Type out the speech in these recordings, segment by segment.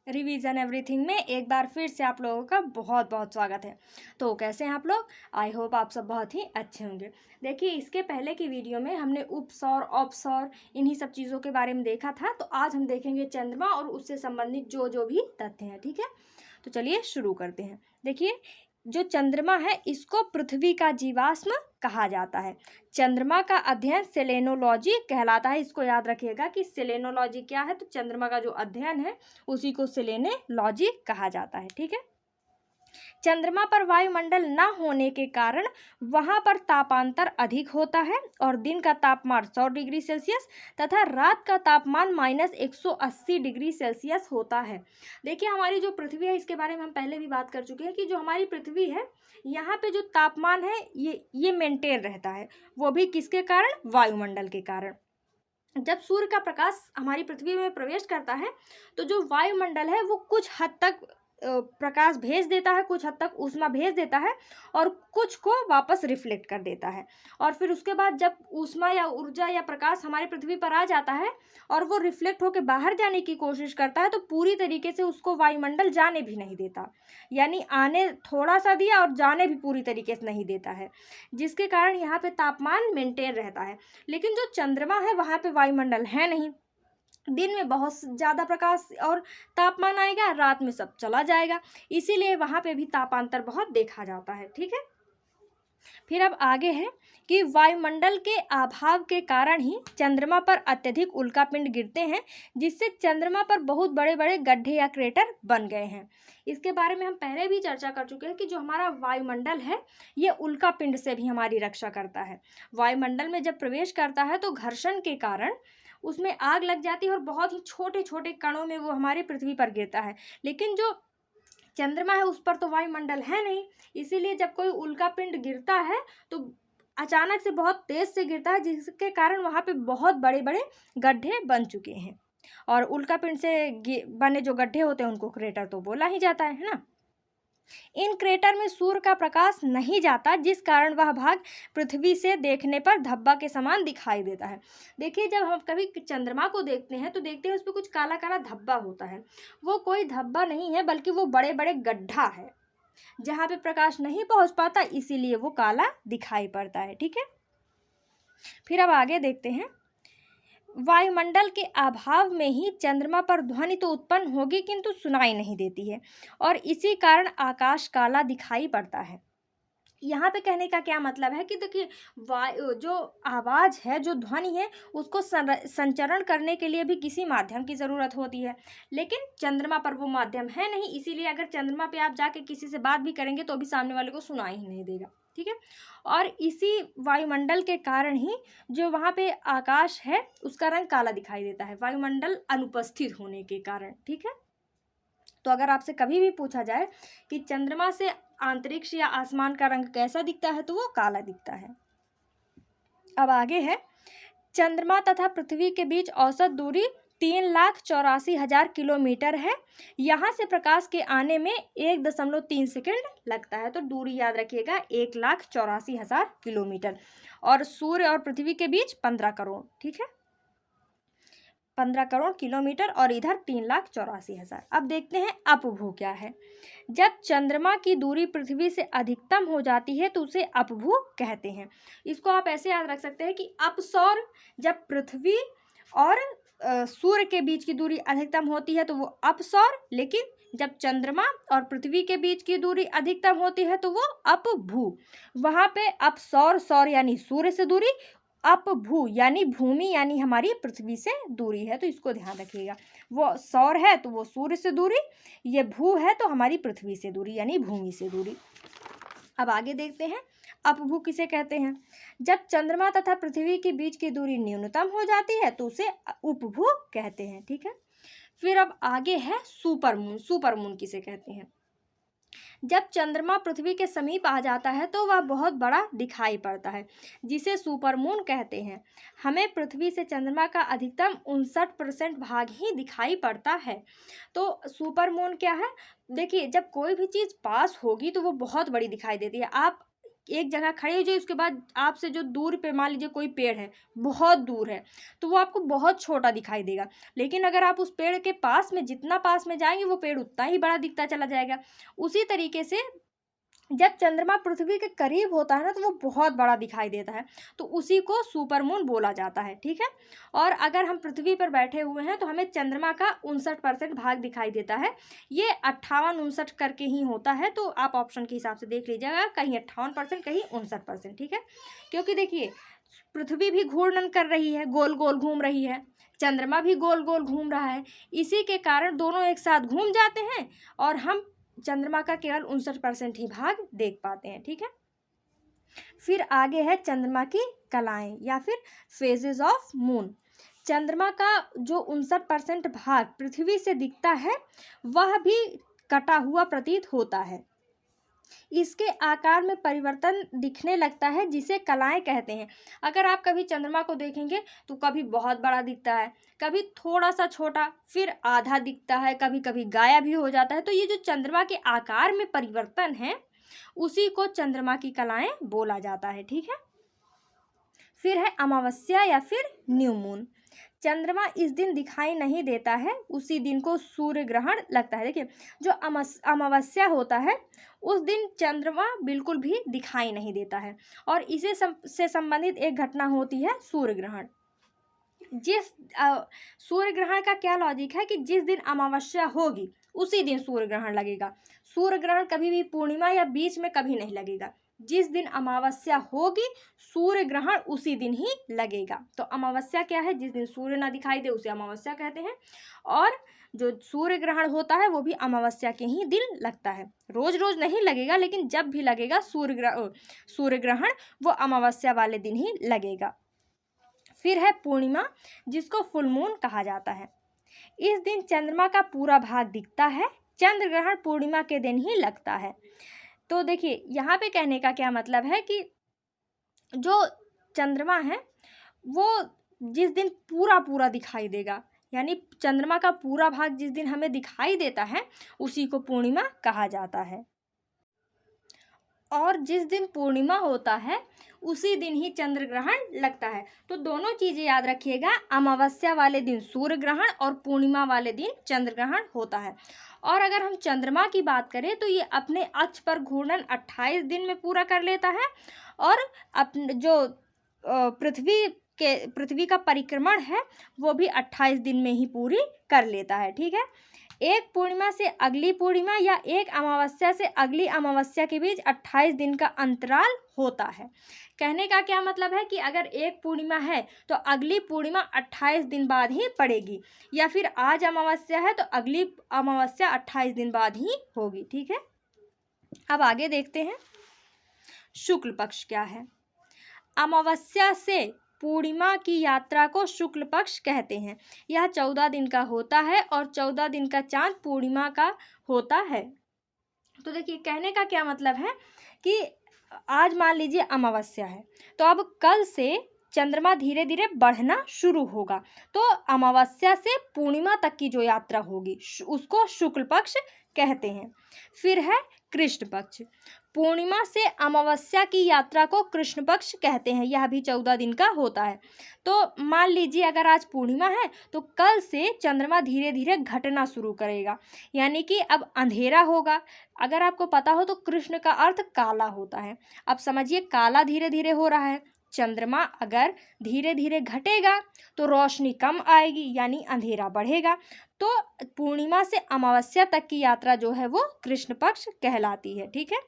Revision everything में एक बार फिर से आप लोगों का बहुत बहुत स्वागत है। तो कैसे हैं आप लोग? आई होप आप सब बहुत ही अच्छे होंगे। देखिए, इसके पहले की वीडियो में हमने उपसौर ऑपसौर इन्हीं सब चीज़ों के बारे में देखा था। तो आज हम देखेंगे चंद्रमा और उससे संबंधित जो जो भी तथ्य हैं। ठीक है, तो चलिए शुरू करते हैं। देखिए, जो चंद्रमा है इसको पृथ्वी का जीवाश्म कहा जाता है। चंद्रमा का अध्ययन सेलेनोलॉजी कहलाता है। इसको याद रखिएगा कि सेलेनोलॉजी क्या है। तो चंद्रमा का जो अध्ययन है उसी को सेलेनोलॉजी कहा जाता है। ठीक है, चंद्रमा पर वायुमंडल न होने के कारण वहां पर तापांतर अधिक होता है और दिन का तापमान 100 डिग्री सेल्सियस तथा रात का तापमान -180 डिग्री सेल्सियस होता है। देखिए, हमारी जो पृथ्वी है इसके बारे में हम पहले भी बात कर चुके हैं कि जो हमारी पृथ्वी है यहाँ पे जो तापमान है ये मेंटेन रहता है। वो भी किसके कारण? वायुमंडल के कारण। जब सूर्य का प्रकाश हमारी पृथ्वी में प्रवेश करता है तो जो वायुमंडल है वो कुछ हद तक प्रकाश भेज देता है, कुछ हद तक ऊष्मा भेज देता है और कुछ को वापस रिफ्लेक्ट कर देता है। और फिर उसके बाद जब ऊष्मा या ऊर्जा या प्रकाश हमारी पृथ्वी पर आ जाता है और वो रिफ्लेक्ट होकर बाहर जाने की कोशिश करता है तो पूरी तरीके से उसको वायुमंडल जाने भी नहीं देता। यानी आने थोड़ा सा दिया और जाने भी पूरी तरीके से नहीं देता है, जिसके कारण यहाँ पे तापमान मेंटेन रहता है। लेकिन जो चंद्रमा है वहाँ पे वायुमंडल है नहीं। दिन में बहुत ज़्यादा प्रकाश और तापमान आएगा, रात में सब चला जाएगा। इसीलिए वहाँ पे भी तापांतर बहुत देखा जाता है। ठीक है, फिर अब आगे है कि वायुमंडल के अभाव के कारण ही चंद्रमा पर अत्यधिक उल्कापिंड गिरते हैं, जिससे चंद्रमा पर बहुत बड़े बड़े गड्ढे या क्रेटर बन गए हैं। इसके बारे में हम पहले भी चर्चा कर चुके हैं कि जो हमारा वायुमंडल है ये उल्कापिंड से भी हमारी रक्षा करता है। वायुमंडल में जब प्रवेश करता है तो घर्षण के कारण उसमें आग लग जाती है और बहुत ही छोटे छोटे कणों में वो हमारी पृथ्वी पर गिरता है। लेकिन जो चंद्रमा है उस पर तो वायुमंडल है नहीं, इसीलिए जब कोई उल्कापिंड गिरता है तो अचानक से बहुत तेज से गिरता है, जिसके कारण वहाँ पे बहुत बड़े बड़े गड्ढे बन चुके हैं। और उल्कापिंड से बने जो गड्ढे होते हैं उनको क्रेटर तो बोला ही जाता है ना। इन क्रेटर में सूर्य का प्रकाश नहीं जाता, जिस कारण वह भाग पृथ्वी से देखने पर धब्बा के समान दिखाई देता है। देखिए, जब हम कभी चंद्रमा को देखते हैं तो देखते हैं उस पर कुछ काला काला धब्बा होता है। वो कोई धब्बा नहीं है बल्कि वो बड़े बड़े गड्ढा है जहाँ पे प्रकाश नहीं पहुँच पाता, इसीलिए वो काला दिखाई पड़ता है। ठीक है, फिर अब आगे देखते हैं। वायुमंडल के अभाव में ही चंद्रमा पर ध्वनि तो उत्पन्न होगी किंतु सुनाई नहीं देती है और इसी कारण आकाश काला दिखाई पड़ता है। यहाँ पे कहने का क्या मतलब है कि देखिए, वायु जो आवाज़ है, जो ध्वनि है, उसको संचरण करने के लिए भी किसी माध्यम की ज़रूरत होती है। लेकिन चंद्रमा पर वो माध्यम है नहीं, इसीलिए अगर चंद्रमा पे आप जाके किसी से बात भी करेंगे तो भी सामने वाले को सुनाई ही नहीं देगा। ठीक है, और इसी वायुमंडल के कारण ही जो वहाँ पे आकाश है उसका रंग काला दिखाई देता है, वायुमंडल अनुपस्थित होने के कारण। ठीक है, तो अगर आपसे कभी भी पूछा जाए कि चंद्रमा से अंतरिक्ष या आसमान का रंग कैसा दिखता है तो वो काला दिखता है। अब आगे है, चंद्रमा तथा पृथ्वी के बीच औसत दूरी 3,84,000 किलोमीटर है। यहाँ से प्रकाश के आने में 1.3 सेकंड लगता है। तो दूरी याद रखिएगा, 1,84,000 किलोमीटर। और सूर्य और पृथ्वी के बीच 15 करोड़। ठीक है, 15 करोड़ किलोमीटर और इधर 3,84,000। अब देखते हैं अपभू क्या है। जब चंद्रमा की दूरी पृथ्वी से अधिकतम हो जाती है तो उसे अपभू कहते हैं। इसको आप ऐसे याद रख सकते हैं कि अपसौर जब पृथ्वी और सूर्य के बीच की दूरी अधिकतम होती है तो वो अपसौर, लेकिन जब चंद्रमा और पृथ्वी के बीच की दूरी अधिकतम होती है तो वो अपभू। वहाँ पे अपसौर, सौर यानी सूर्य से दूरी, अपभू यानी भूमि यानी हमारी पृथ्वी से दूरी है। तो इसको ध्यान रखिएगा, वो सौर है तो वो सूर्य से दूरी, ये भू है तो हमारी पृथ्वी से दूरी यानी भूमि से दूरी। अब आगे देखते हैं अपभू किसे कहते हैं। जब चंद्रमा तथा पृथ्वी के बीच की दूरी न्यूनतम हो जाती है तो उसे उपभू कहते हैं। ठीक है, फिर अब आगे है सुपरमून। सुपरमून किसे कहते हैं। जब चंद्रमा पृथ्वी के समीप आ जाता है तो वह बहुत बड़ा दिखाई पड़ता है, जिसे सुपरमून कहते हैं। हमें पृथ्वी से चंद्रमा का अधिकतम 59% भाग ही दिखाई पड़ता है। तो सुपरमून क्या है? देखिए, जब कोई भी चीज़ पास होगी तो वो बहुत बड़ी दिखाई देती है। आप एक जगह खड़े हो जाइए, उसके बाद आपसे जो दूर पे मान लीजिए कोई पेड़ है, बहुत दूर है, तो वो आपको बहुत छोटा दिखाई देगा। लेकिन अगर आप उस पेड़ के पास में, जितना पास में जाएंगे वो पेड़ उतना ही बड़ा दिखता चला जाएगा। उसी तरीके से जब चंद्रमा पृथ्वी के करीब होता है ना, तो वो बहुत बड़ा दिखाई देता है, तो उसी को सुपरमून बोला जाता है, ठीक है। और अगर हम पृथ्वी पर बैठे हुए हैं तो हमें चंद्रमा का 59% भाग दिखाई देता है। ये 58-59 करके ही होता है, तो आप ऑप्शन के हिसाब से देख लीजिएगा, कहीं 58%, कहीं 59%, ठीक है। क्योंकि देखिए, पृथ्वी भी घूर्णन कर रही है, गोल गोल घूम रही है, चंद्रमा भी गोल गोल घूम रहा है, इसी के कारण दोनों एक साथ घूम जाते हैं और हम चंद्रमा का केवल 59% ही भाग देख पाते हैं, ठीक है। फिर आगे है चंद्रमा की कलाएं या फिर फेजेस ऑफ मून। चंद्रमा का जो 59% भाग पृथ्वी से दिखता है, वह भी कटा हुआ प्रतीत होता है। इसके आकार में परिवर्तन दिखने लगता है, जिसे कलाएं कहते हैं। अगर आप कभी चंद्रमा को देखेंगे तो कभी बहुत बड़ा दिखता है, कभी थोड़ा सा छोटा, फिर आधा दिखता है, कभी कभी गायब भी हो जाता है। तो ये जो चंद्रमा के आकार में परिवर्तन है, उसी को चंद्रमा की कलाएं बोला जाता है, ठीक है। फिर है अमावस्या या फिर न्यू मून। चंद्रमा इस दिन दिखाई नहीं देता है, उसी दिन को सूर्य ग्रहण लगता है। देखिए, जो अमावस्या होता है उस दिन चंद्रमा बिल्कुल भी दिखाई नहीं देता है, और इसे से संबंधित एक घटना होती है सूर्य ग्रहण। सूर्य ग्रहण का क्या लॉजिक है कि जिस दिन अमावस्या होगी उसी दिन सूर्य ग्रहण लगेगा। सूर्य ग्रहण कभी भी पूर्णिमा या बीच में कभी नहीं लगेगा। जिस दिन अमावस्या होगी सूर्य ग्रहण उसी दिन ही लगेगा। तो अमावस्या क्या है? जिस दिन सूर्य ना दिखाई दे उसे अमावस्या कहते हैं, और जो सूर्य ग्रहण होता है वो भी अमावस्या के ही दिन लगता है। रोज रोज नहीं लगेगा, लेकिन जब भी लगेगा सूर्य ग्रहण वो अमावस्या वाले दिन ही लगेगा। फिर है पूर्णिमा, जिसको फुल मून कहा जाता है। इस दिन चंद्रमा का पूरा भाग दिखता है। चंद्र ग्रहण पूर्णिमा के दिन ही लगता है। तो देखिए, यहाँ पे कहने का क्या मतलब है कि जो चंद्रमा है वो जिस दिन पूरा दिखाई देगा, यानी चंद्रमा का पूरा भाग जिस दिन हमें दिखाई देता है उसी को पूर्णिमा कहा जाता है। और जिस दिन पूर्णिमा होता है उसी दिन ही चंद्र ग्रहण लगता है। तो दोनों चीज़ें याद रखिएगा, अमावस्या वाले दिन सूर्य ग्रहण और पूर्णिमा वाले दिन चंद्र ग्रहण होता है। और अगर हम चंद्रमा की बात करें तो ये अपने अक्ष पर घूर्णन 28 दिन में पूरा कर लेता है, और जो पृथ्वी का परिक्रमण है वो भी 28 दिन में ही पूरी कर लेता है, ठीक है। एक पूर्णिमा से अगली पूर्णिमा या एक अमावस्या से अगली अमावस्या के बीच 28 दिन का अंतराल होता है। कहने का क्या मतलब है कि अगर एक पूर्णिमा है तो अगली पूर्णिमा 28 दिन बाद ही पड़ेगी, या फिर आज अमावस्या है तो अगली अमावस्या 28 दिन बाद ही होगी, ठीक है। अब आगे देखते हैं शुक्ल पक्ष क्या है। अमावस्या से पूर्णिमा की यात्रा को शुक्ल पक्ष कहते हैं। यह 14 दिन का होता है और 14 दिन का चांद पूर्णिमा का होता है। तो देखिए, कहने का क्या मतलब है कि आज मान लीजिए अमावस्या है, तो अब कल से चंद्रमा धीरे धीरे बढ़ना शुरू होगा, तो अमावस्या से पूर्णिमा तक की जो यात्रा होगी उसको शुक्ल पक्ष कहते हैं। फिर है कृष्ण पक्ष। पूर्णिमा से अमावस्या की यात्रा को कृष्ण पक्ष कहते हैं। यह भी 14 दिन का होता है। तो मान लीजिए अगर आज पूर्णिमा है तो कल से चंद्रमा धीरे धीरे घटना शुरू करेगा, यानी कि अब अंधेरा होगा। अगर आपको पता हो तो कृष्ण का अर्थ काला होता है। अब समझिए, काला धीरे धीरे हो रहा है। चंद्रमा अगर धीरे धीरे घटेगा तो रोशनी कम आएगी, यानी अंधेरा बढ़ेगा। तो पूर्णिमा से अमावस्या तक की यात्रा जो है वो कृष्ण पक्ष कहलाती है, ठीक है।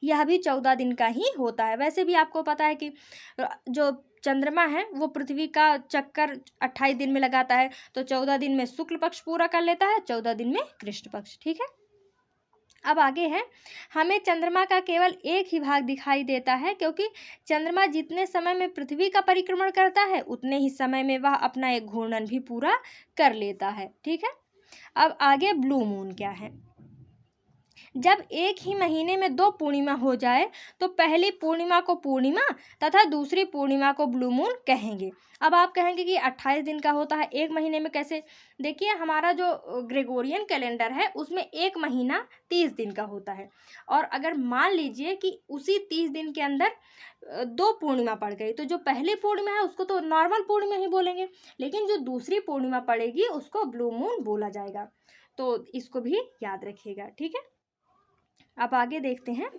यह भी 14 दिन का ही होता है। वैसे भी आपको पता है कि जो चंद्रमा है वो पृथ्वी का चक्कर 28 दिन में लगाता है, तो 14 दिन में शुक्ल पक्ष पूरा कर लेता है, 14 दिन में कृष्ण पक्ष, ठीक है। अब आगे है, हमें चंद्रमा का केवल एक ही भाग दिखाई देता है, क्योंकि चंद्रमा जितने समय में पृथ्वी का परिक्रमण करता है उतने ही समय में वह अपना एक घूर्णन भी पूरा कर लेता है, ठीक है। अब आगे ब्लू मून क्या है। जब एक ही महीने में 2 पूर्णिमा हो जाए तो पहली पूर्णिमा को पूर्णिमा तथा दूसरी पूर्णिमा को ब्लू मून कहेंगे। अब आप कहेंगे कि 28 दिन का होता है, एक महीने में कैसे? देखिए, हमारा जो ग्रेगोरियन कैलेंडर है उसमें एक महीना 30 दिन का होता है, और अगर मान लीजिए कि उसी 30 दिन के अंदर 2 पूर्णिमा पड़ गई, तो जो पहली पूर्णिमा है उसको तो नॉर्मल पूर्णिमा ही बोलेंगे, लेकिन जो दूसरी पूर्णिमा पड़ेगी उसको ब्लू मून बोला जाएगा। तो इसको भी याद रखिएगा, ठीक है। अब आगे देखते हैं।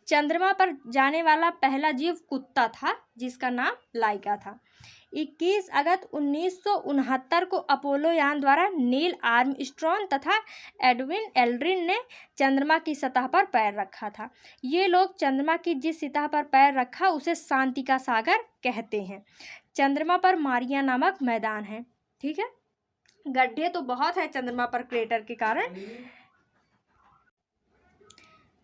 चंद्रमा पर जाने वाला पहला जीव कुत्ता था, जिसका नाम लाइका था। 21 अगस्त 1969 को अपोलो यान द्वारा नील आर्मस्ट्रॉन्ग तथा एडविन एल्ड्रिन ने चंद्रमा की सतह पर पैर रखा था। ये लोग चंद्रमा की जिस सतह पर पैर रखा उसे शांति का सागर कहते हैं। चंद्रमा पर मारिया नामक मैदान है, ठीक है। गड्ढे तो बहुत है चंद्रमा पर क्रेटर के कारण,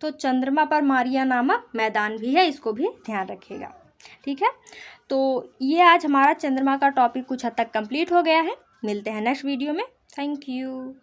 तो चंद्रमा पर मारिया नामक मैदान भी है, इसको भी ध्यान रखिएगा, ठीक है। तो ये आज हमारा चंद्रमा का टॉपिक कुछ हद तक कंप्लीट हो गया है। मिलते हैं नेक्स्ट वीडियो में। Thank you.